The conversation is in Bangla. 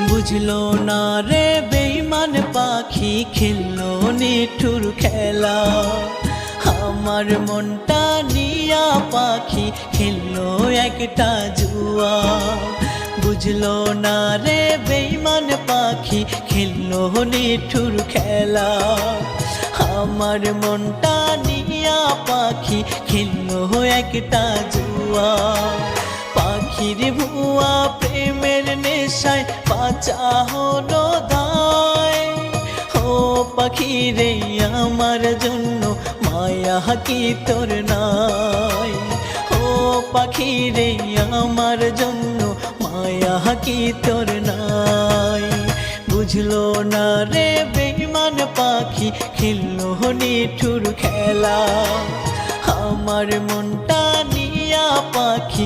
বুঝলো না রে বেঈমান পাখি খেললো নিঠুর খেলা। আমার মনটা নিয়া পাখি খেললো একটা জুয়া। বুঝলো না রে বেঈমান পাখি খেললো নিঠুর খেলা। আমার মনটা নিয়া পাখি খেললো একটা জুয়া। পাখির ভুয়া প্রেমের নেশায় বাঁচা হলো দায়। ও পাখি রে আমার জন্য মায়া কি তোর নাই? ও পাখি রে আমার জন্য মায়া কি তোর নাই? বুঝলো না রে বেঈমান পাখি খেললো নিঠুর খেলা। আমার মনটা নিয়া পাখি